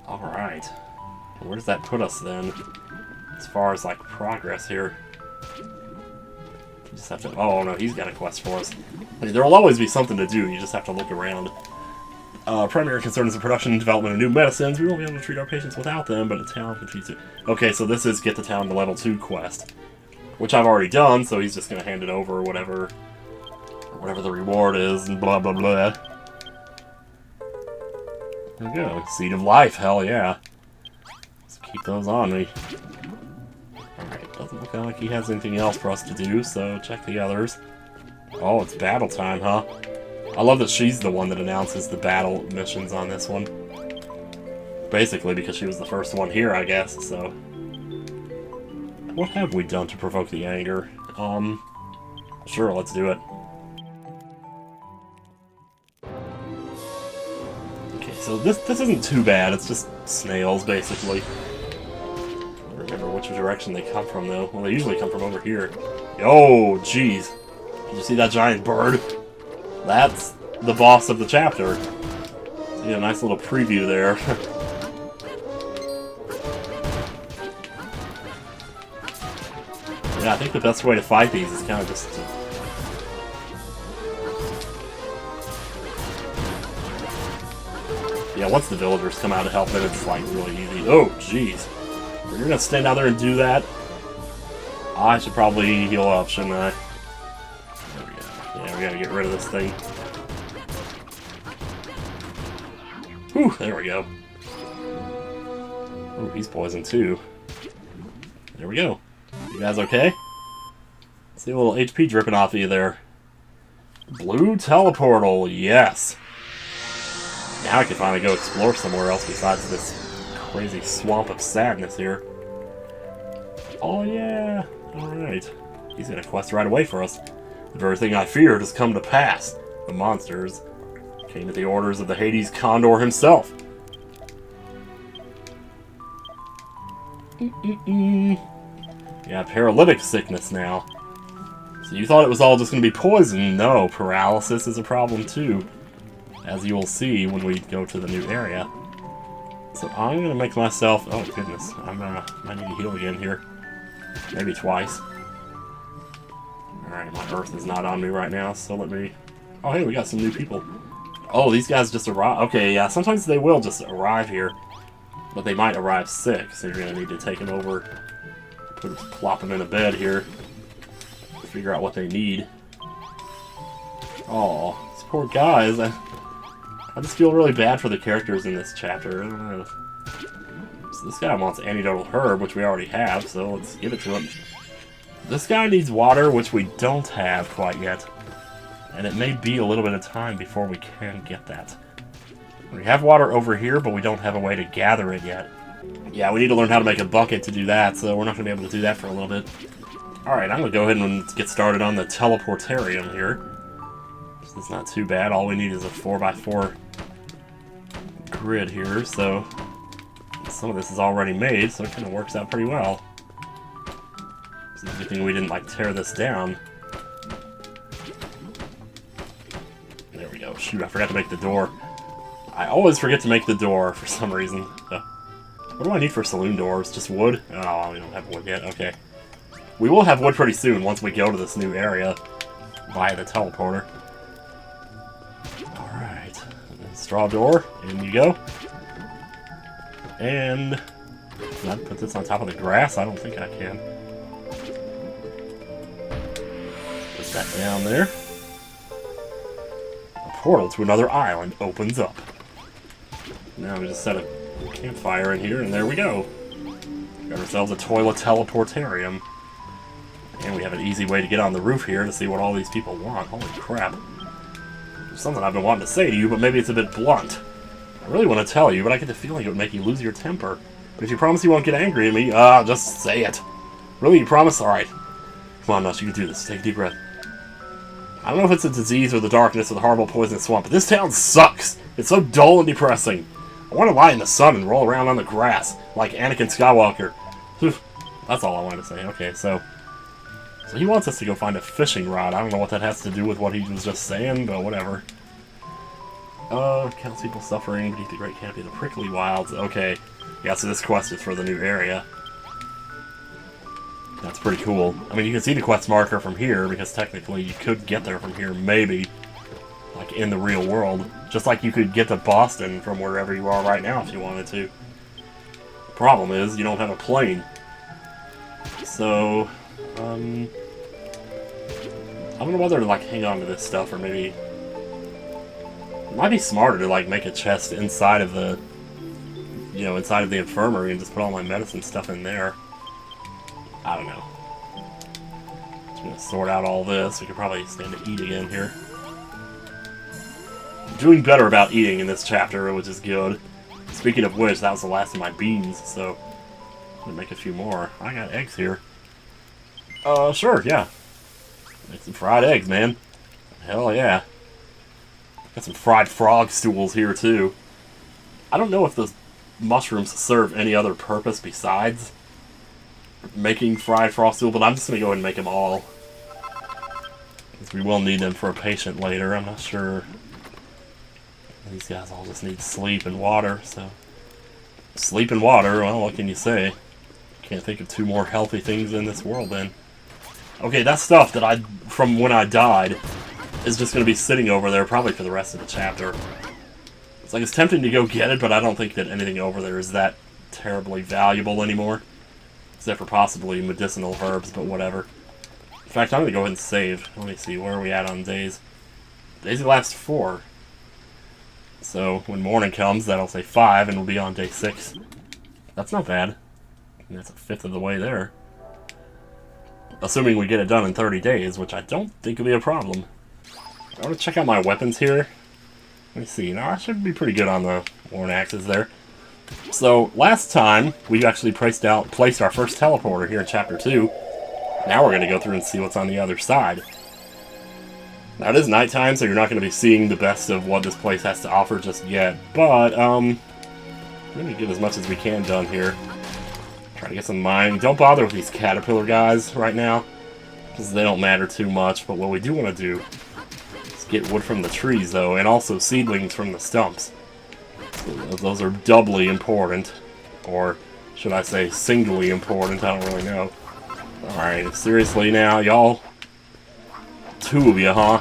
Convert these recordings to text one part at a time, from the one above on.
Alright. Where does that put us then? As far as, like, progress here. You just have to... Oh, no, he's got a quest for us. I mean, there'll always be something to do, you just have to look around. Primary concern is the production and development of new medicines. We won't be able to treat our patients without them, but a town continues to... Okay, so this is get the town to level 2 quest. Which I've already done, so he's just going to hand it over, or whatever the reward is, and blah blah blah. There we go. Seed of Life, hell yeah. Let's keep those on me. Alright, doesn't look like he has anything else for us to do, so check the others. Oh, it's battle time, huh? I love that she's the one that announces the battle missions on this one. Basically, because she was the first one here, I guess, so... What have we done to provoke the anger? Sure, let's do it. Okay, so this isn't too bad, it's just snails, basically. I don't remember which direction they come from, though. Well, they usually come from over here. Oh, jeez. Did you see that giant bird? That's the boss of the chapter. So, yeah, nice little preview there. Yeah, I think the best way to fight these is kind of just to... Yeah, once the villagers come out to help, then it's like really easy. Oh, jeez. You're gonna stand out there and do that? I should probably heal up, shouldn't I? There we go. Yeah, we gotta get rid of this thing. Whew, there we go. Oh, he's poisoned too. There we go. You guys okay? See a little HP dripping off of you there. Blue teleportal, yes. Now I can finally go explore somewhere else besides this crazy swamp of sadness here. Oh yeah! Alright. He's gonna quest right away for us. The very thing I feared has come to pass. The monsters came at the orders of the Hades Condor himself. Yeah, paralytic sickness now. So you thought it was all just going to be poison. No, paralysis is a problem too. As you will see when we go to the new area. So I'm going to make myself... Oh goodness, I might need to heal again here. Maybe twice. Alright, my earth is not on me right now, so let me... Oh hey, we got some new people. Oh, these guys just arrived. Okay, yeah, sometimes they will just arrive here. But they might arrive sick, so you're going to need to take them over... Plop them in a bed here. Figure out what they need. Oh, these poor guys. I just feel really bad for the characters in this chapter. I don't know. So this guy wants antidotal herb, which we already have, so let's give it to him. This guy needs water, which we don't have quite yet. And it may be a little bit of time before we can get that. We have water over here, but we don't have a way to gather it yet. Yeah, we need to learn how to make a bucket to do that, so we're not going to be able to do that for a little bit. Alright, I'm going to go ahead and get started on the teleportarium here. This is not too bad. All we need is a 4x4 grid here, so some of this is already made, so it kind of works out pretty well. It's a good thing we didn't, like, tear this down. There we go. Shoot, I forgot to make the door. I always forget to make the door for some reason. What do I need for saloon doors? Just wood? Oh, we don't have wood yet. Okay. We will have wood pretty soon once we go to this new area via the teleporter. Alright. Straw door. In you go. And... Can I put this on top of the grass? I don't think I can. Put that down there. A portal to another island opens up. Now we just set a campfire in here, and there we go. Got ourselves a toilet teleportarium. And we have an easy way to get on the roof here to see what all these people want. Holy crap. There's something I've been wanting to say to you, but maybe it's a bit blunt. I really want to tell you, but I get the feeling it would make you lose your temper. But if you promise you won't get angry at me, just say it. Really, you promise? Alright. Come on, Nuss, you can do this. Take a deep breath. I don't know if it's a disease or the darkness or the horrible poisonous swamp, but this town sucks! It's so dull and depressing. I want to lie in the sun and roll around on the grass, like Anakin Skywalker. That's all I wanted to say. Okay, so he wants us to go find a fishing rod. I don't know what that has to do with what he was just saying, but whatever. Counts people suffering beneath the Great Canopy of the Prickly Wilds. Okay. Yeah, so this quest is for the new area. That's pretty cool. I mean, you can see the quest marker from here, because technically you could get there from here, maybe. Like, in the real world. Just like you could get to Boston from wherever you are right now if you wanted to. The problem is, you don't have a plane. So, I don't know whether to, like, hang on to this stuff, or maybe... It might be smarter to, like, make a chest inside of the... You know, inside of the infirmary and just put all my medicine stuff in there. I don't know. Just gonna sort out all this. We could probably stand to eat again here. I'm doing better about eating in this chapter, which is good. Speaking of which, that was the last of my beans, so... I'm gonna make a few more. I got eggs here. Sure, yeah. Make some fried eggs, man. Hell yeah. Got some fried frog stools here, too. I don't know if those mushrooms serve any other purpose besides making fried frog stool, but I'm just gonna go ahead and make them all. Because we will need them for a patient later, I'm not sure. These guys all just need sleep and water, so... Sleep and water, well, what can you say? Can't think of two more healthy things in this world, then. Okay, that stuff that from when I died, is just gonna be sitting over there probably for the rest of the chapter. It's like, it's tempting to go get it, but I don't think that anything over there is that terribly valuable anymore. Except for possibly medicinal herbs, but whatever. In fact, I'm gonna go ahead and save. Let me see, where are we at on days? Days elapsed 4. So, when morning comes, that'll say 5, and we'll be on day 6. That's not bad. I mean, that's a fifth of the way there. Assuming we get it done in 30 days, which I don't think will be a problem. I want to check out my weapons here. Let me see. Now, I should be pretty good on the worn axes there. So, last time, we actually placed our first teleporter here in Chapter 2. Now we're going to go through and see what's on the other side. Now, it is nighttime, so you're not going to be seeing the best of what this place has to offer just yet. But, we're going to get as much as we can done here. Try to get some mining. Don't bother with these caterpillar guys right now, because they don't matter too much. But what we do want to do is get wood from the trees, though, and also seedlings from the stumps. So those are doubly important. Or, should I say, singly important? I don't really know. Alright, seriously now, y'all? 2 of you, huh?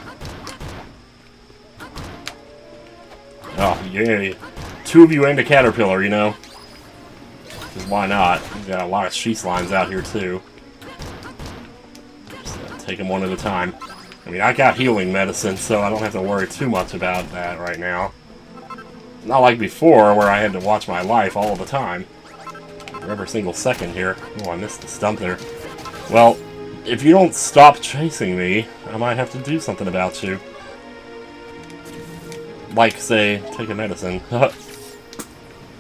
Oh, yeah. 2 of you and a caterpillar, you know? Because why not? We've got a lot of sheath lines out here, too. Just take them one at a time. I mean, I got healing medicine, so I don't have to worry too much about that right now. Not like before, where I had to watch my life all the time. For every single second here. Oh, I missed the stump there. Well, if you don't stop chasing me, I might have to do something about you. Like, say, take a medicine.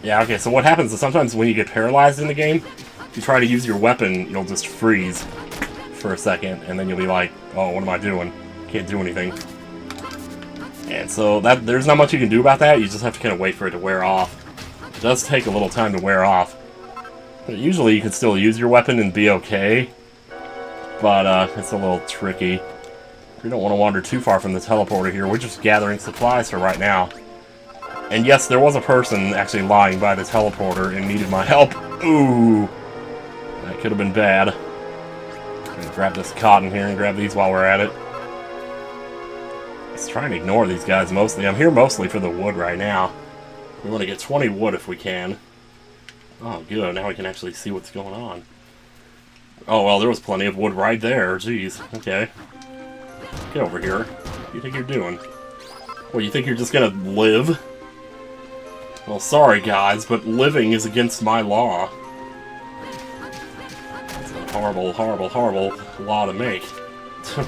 Yeah, okay, so what happens is sometimes when you get paralyzed in the game, if you try to use your weapon, you'll just freeze for a second, and then you'll be like, oh, what am I doing? Can't do anything. And so there's not much you can do about that, you just have to kind of wait for it to wear off. It does take a little time to wear off. But usually you can still use your weapon and be okay. But, it's a little tricky. We don't want to wander too far from the teleporter here. We're just gathering supplies for right now. And yes, there was a person actually lying by the teleporter and needed my help. Ooh! That could have been bad. I'm gonna grab this cotton here and grab these while we're at it. Let's try and ignore these guys mostly. I'm here mostly for the wood right now. We want to get 20 wood if we can. Oh, good. Now we can actually see what's going on. Oh, well, there was plenty of wood right there. Jeez. Okay. Get over here. What do you think you're doing? Well, you think you're just gonna live? Well, sorry, guys, but living is against my law. That's a horrible, horrible, horrible law to make. So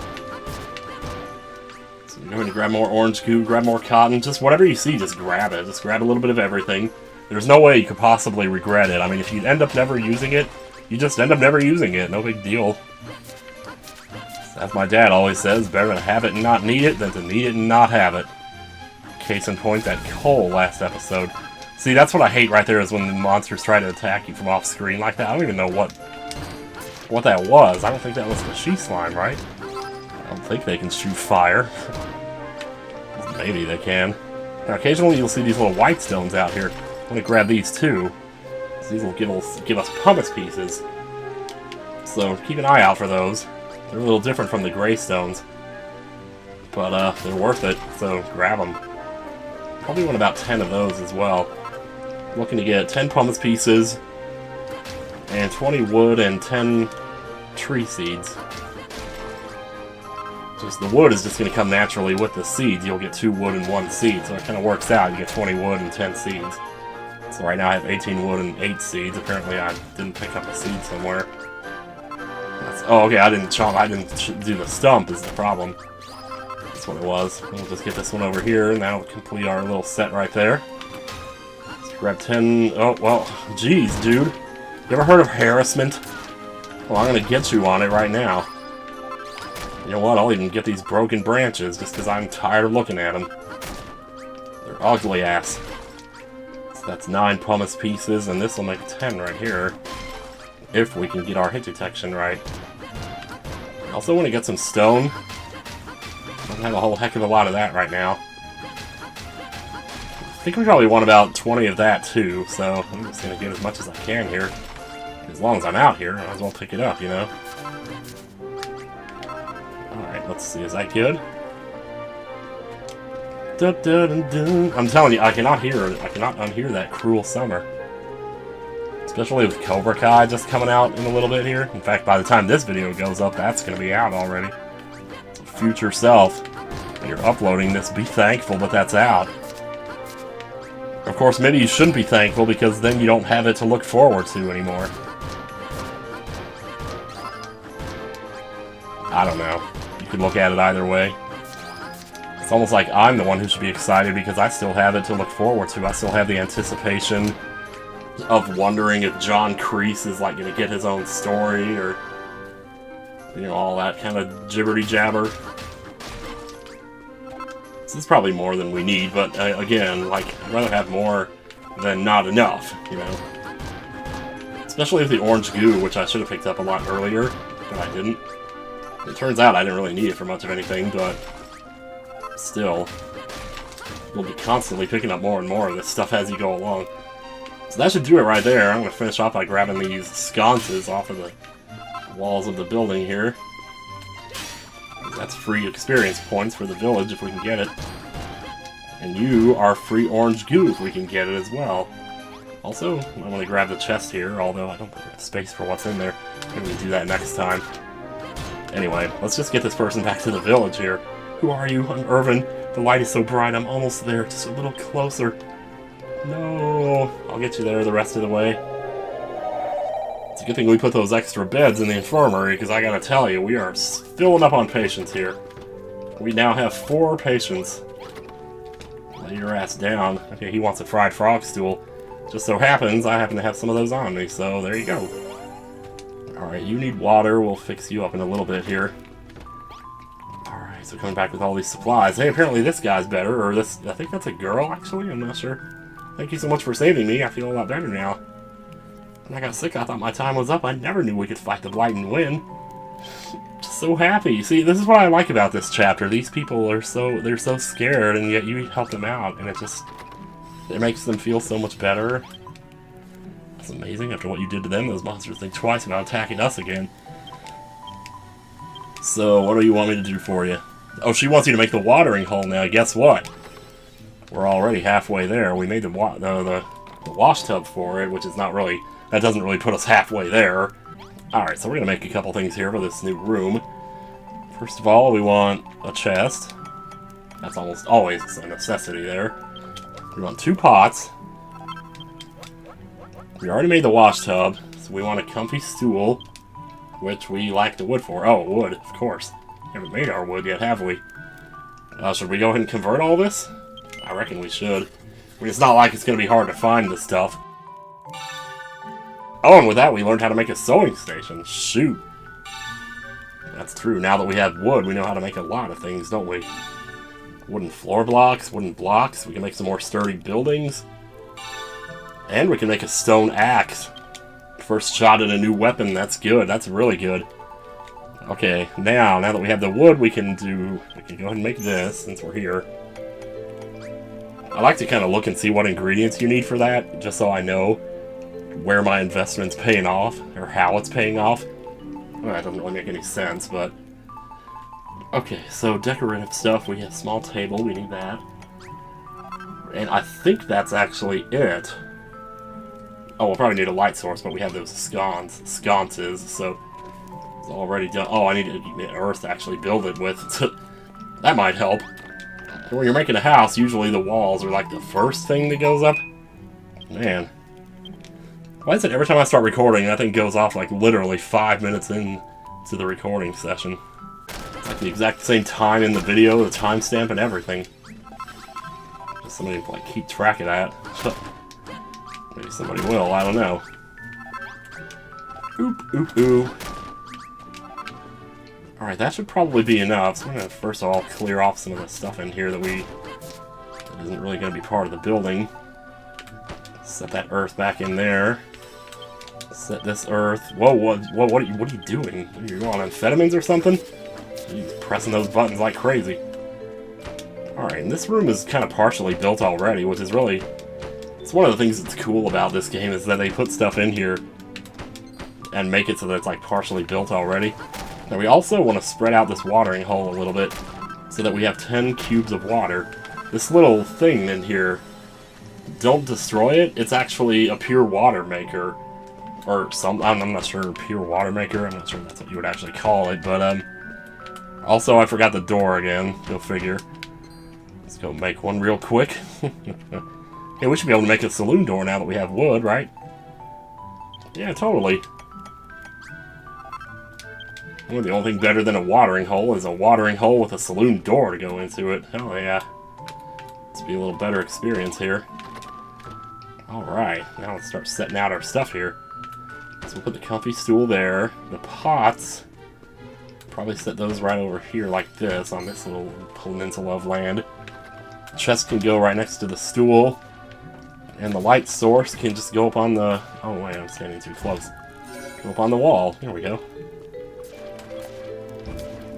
I'm going to grab more orange goo, grab more cotton, just whatever you see, just grab it. Just grab a little bit of everything. There's no way you could possibly regret it. I mean, if you end up never using it, you just end up never using it. No big deal. As my dad always says, better to have it and not need it than to need it and not have it. Case in point, that coal last episode. See, that's what I hate right there, is when the monsters try to attack you from off screen like that. I don't even know what that was. I don't think that was the sheath slime, right? I don't think they can shoot fire. Maybe they can. Now, occasionally you'll see these little white stones out here. I'm going to grab these too. So these will give us pumice pieces. So keep an eye out for those. They're a little different from the gray stones. But they're worth it, so grab them. Probably want about 10 of those as well. Looking to get 10 pumice pieces, and 20 wood and 10 tree seeds. Just the wood is just going to come naturally with the seeds. You'll get 2 wood and 1 seed, so it kind of works out. You get 20 wood and 10 seeds. So right now I have 18 wood and 8 seeds. Apparently I didn't pick up a seed somewhere. Oh, okay, I didn't do the stump is the problem. That's what it was. We'll just get this one over here, and that'll complete our little set right there. Let's grab 10... Oh, well, geez, dude. You ever heard of harassment? Well, I'm gonna get you on it right now. You know what? I'll even get these broken branches just because I'm tired of looking at them. They're ugly ass. So that's 9 pumice pieces, and this will make 10 right here. If we can get our hit detection right. I also want to get some stone. I don't have a whole heck of a lot of that right now. I think we probably want about 20 of that too, so I'm just going to get as much as I can here. As long as I'm out here, I might as well pick it up, you know? Alright, let's see, is that good? Dun, dun, dun, dun. I'm telling you, I cannot unhear that cruel summer. Especially with Cobra Kai just coming out in a little bit here. In fact, by the time this video goes up, that's going to be out already. Future self, when you're uploading this, be thankful that that's out. Of course, maybe you shouldn't be thankful because then you don't have it to look forward to anymore. I don't know. You could look at it either way. It's almost like I'm the one who should be excited because I still have it to look forward to. I still have the anticipation of wondering if John Kreese is like going to get his own story or, you know, all that kind of jibberty-jabber. This is probably more than we need, but again, like, I'd rather have more than not enough, you know? Especially with the orange goo, which I should have picked up a lot earlier, but I didn't. It turns out I didn't really need it for much of anything, but still, we'll be constantly picking up more and more of this stuff as you go along. So that should do it right there. I'm going to finish off by grabbing these sconces off of the walls of the building here. That's free experience points for the village if we can get it. And you are free orange goo if we can get it as well. Also, I'm going to grab the chest here, although I don't think we have space for what's in there. Maybe we can do that next time. Anyway, let's just get this person back to the village here. Who are you? I'm Irvin. The light is so bright, I'm almost there. Just a little closer. No, I'll get you there the rest of the way. It's a good thing we put those extra beds in the infirmary, because I gotta tell you, we are filling up on patients here. We now have 4 patients. Lay your ass down. Okay, he wants a fried frog stool. Just so happens, I happen to have some of those on me, so there you go. Alright, you need water. We'll fix you up in a little bit here. Alright, so coming back with all these supplies. Hey, apparently this guy's better, or this... I think that's a girl, actually. I'm not sure. Thank you so much for saving me. I feel a lot better now. When I got sick, I thought my time was up. I never knew we could fight the blight and win. Just so happy. See, this is what I like about this chapter. These people are they're so scared, and yet you help them out, and it makes them feel so much better. It's amazing. After what you did to them, those monsters think twice about attacking us again. So, what do you want me to do for you? Oh, she wants you to make the watering hole now. Guess what? We're already halfway there. We made the wash tub for it, which is not really... That doesn't really put us halfway there. Alright, so we're going to make a couple things here for this new room. First of all, we want a chest. That's almost always a necessity there. We want 2 pots. We already made the wash tub, so we want a comfy stool, which we lack the wood for. Oh, wood, of course. Haven't made our wood yet, have we? Should we go ahead and convert all this? I reckon we should. I mean, it's not like it's going to be hard to find this stuff. Oh, and with that, we learned how to make a sewing station. Shoot. That's true. Now that we have wood, we know how to make a lot of things, don't we? Wooden floor blocks, wooden blocks. We can make some more sturdy buildings. And we can make a stone axe. First shot at a new weapon. That's good. That's really good. Okay, now that we have the wood, we can go ahead and make this, since we're here. I like to kind of look and see what ingredients you need for that, just so I know where my investment's paying off, or how it's paying off. Well, that doesn't really make any sense, but... Okay, so decorative stuff, we have small table, we need that. And I think that's actually it. Oh, we'll probably need a light source, but we have those sconces, so it's already done. Oh, I need earth to actually build it with. That might help. When you're making a house, usually the walls are like the first thing that goes up. Man. Why is it every time I start recording, that thing goes off like literally 5 minutes into the recording session? It's like the exact same time in the video, the timestamp and everything. Just somebody like keep track of that. Maybe somebody will, I don't know. Oop, oop, oop. Alright, that should probably be enough. So I'm going to first of all clear off some of the stuff in here that isn't really going to be part of the building. Set that earth back in there. Set this earth. Whoa, what are you doing? Are you on amphetamines or something? You're pressing those buttons like crazy. Alright, and this room is kind of partially built already, which is really... It's one of the things that's cool about this game is that they put stuff in here and make it so that it's like partially built already. Now we also want to spread out this watering hole a little bit so that we have 10 cubes of water. This little thing in here, don't destroy it. It's actually a pure water maker. Or some, I'm not sure, pure water maker. I'm not sure that's what you would actually call it. But also I forgot the door again. Go figure. Let's go make one real quick. Hey, we should be able to make a saloon door now that we have wood, right? Yeah, totally. Well, the only thing better than a watering hole is a watering hole with a saloon door to go into it. Hell yeah. Let's be a little better experience here. Alright, now let's start setting out our stuff here. So we'll put the comfy stool there. The pots, probably set those right over here like this on this little peninsula of land. Chest can go right next to the stool. And the light source can just go up on the... Oh wait, I'm standing too close. Go up on the wall. Here we go.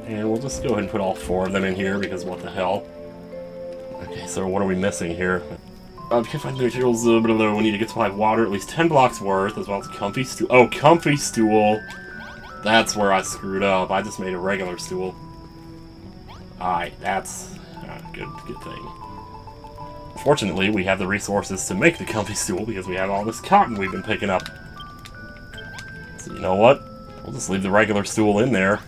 And we'll just go ahead and put all 4 of them in here, because what the hell. Okay, so what are we missing here? We can't find the materials, we need to get supply of water, at least 10 blocks worth, as well as comfy stool. Oh, comfy stool! That's where I screwed up. I just made a regular stool. Alright, that's a good thing. Fortunately, we have the resources to make the comfy stool, because we have all this cotton we've been picking up. So you know what? We'll just leave the regular stool in there.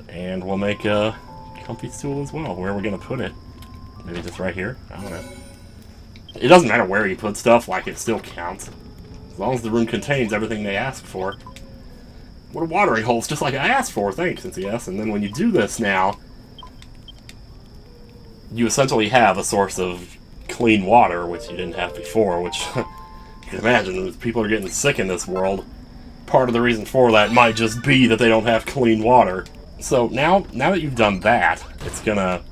And we'll make a comfy stool as well. Where are we going to put it? Maybe just right here? I don't know. It doesn't matter where you put stuff, like it still counts. As long as the room contains everything they ask for. What a watering holes, just like I asked for, thanks, yes. And then when you do this now, you essentially have a source of clean water, which you didn't have before, which you can imagine, if people are getting sick in this world, part of the reason for that might just be that they don't have clean water. So now that you've done that, it's gonna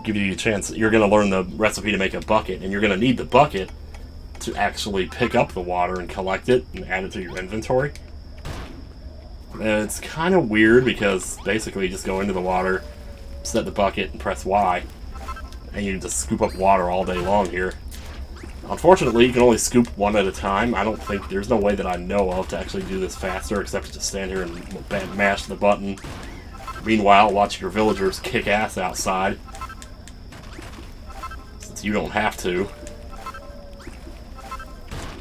give you a chance. You're gonna learn the recipe to make a bucket, and you're gonna need the bucket to actually pick up the water and collect it and add it to your inventory. And it's kind of weird because basically you just go into the water, set the bucket, and press Y, and you just scoop up water all day long here. Unfortunately, you can only scoop one at a time. I don't think there's no way that I know of to actually do this faster, except to just stand here and mash the button. Meanwhile, watch your villagers kick ass outside, since you don't have to.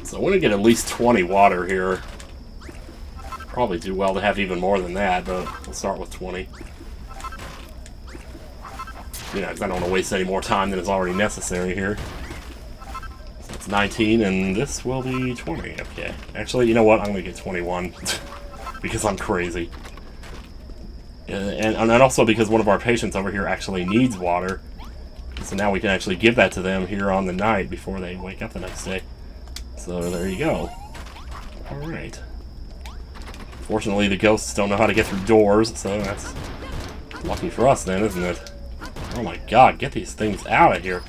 So I want to get at least 20 water here. Probably do well to have even more than that, but we'll start with 20. You know, because I don't want to waste any more time than is already necessary here. 19, and this will be 20. Okay. Actually, you know what? I'm going to get 21. Because I'm crazy. And also because one of our patients over here actually needs water. So now we can actually give that to them here on the night before they wake up the next day. So there you go. Alright. Fortunately, the ghosts don't know how to get through doors, so that's lucky for us then, isn't it? Oh my god, get these things out of here.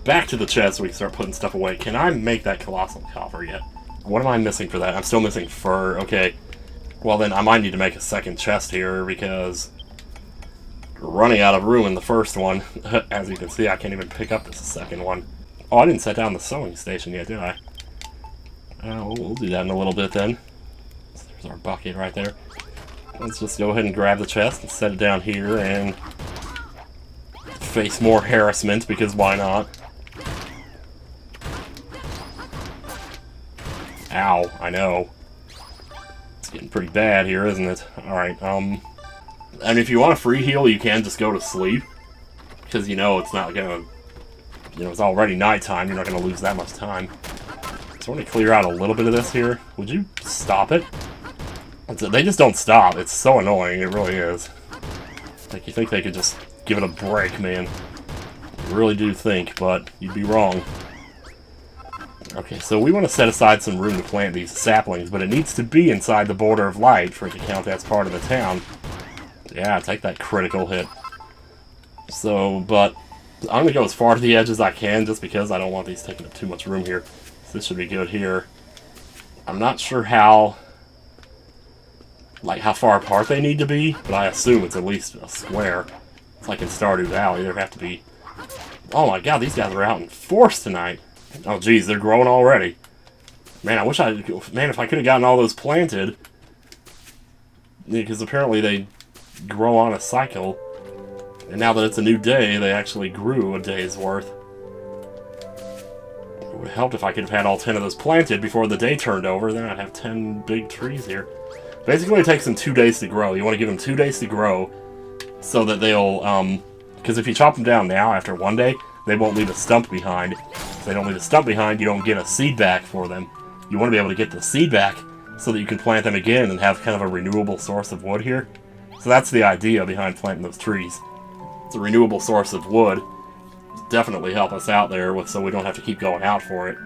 Back to the chest so we can start putting stuff away. Can I make that colossal coffer yet? What am I missing for that? I'm still missing fur. Okay. Well then, I might need to make a second chest here because running out of room in the first one. As you can see, I can't even pick up this second one. Oh, I didn't set down the sewing station yet, did I? We'll do that in a little bit then. So there's our bucket right there. Let's just go ahead and grab the chest and set it down here and face more harassment, because why not? Ow, I know. It's getting pretty bad here, isn't it? Alright, and if you want a free heal, you can just go to sleep. Because you know it's not gonna... You know, it's already nighttime, you're not gonna lose that much time. So I want to clear out a little bit of this here. Would you stop it? They just don't stop. It's so annoying, it really is. Like, you think they could just give it a break, man. You really do think, but you'd be wrong. Okay, so we want to set aside some room to plant these saplings, but it needs to be inside the border of light for it to count as part of the town. Yeah, take that critical hit. So, but I'm going to go as far to the edge as I can, just because I don't want these taking up too much room here. So this should be good here. I'm not sure how far apart they need to be, but I assume it's at least a square. It's like in Stardew Valley, there have to be... Oh my god, these guys are out in force tonight. Oh geez, they're growing already. Man, I wish Man, if I could have gotten all those planted. Because apparently they grow on a cycle. And now that it's a new day, they actually grew a day's worth. It would have helped if I could have had all 10 of those planted before the day turned over. Then I'd have 10 big trees here. Basically, it takes them 2 days to grow. You want to give them 2 days to grow so that they'll, because if you chop them down now after 1 day, they won't leave a stump behind. If they don't leave a stump behind, you don't get a seed back for them. You want to be able to get the seed back so that you can plant them again and have kind of a renewable source of wood here. So that's the idea behind planting those trees. It's a renewable source of wood. Definitely help us out there so we don't have to keep going out for it.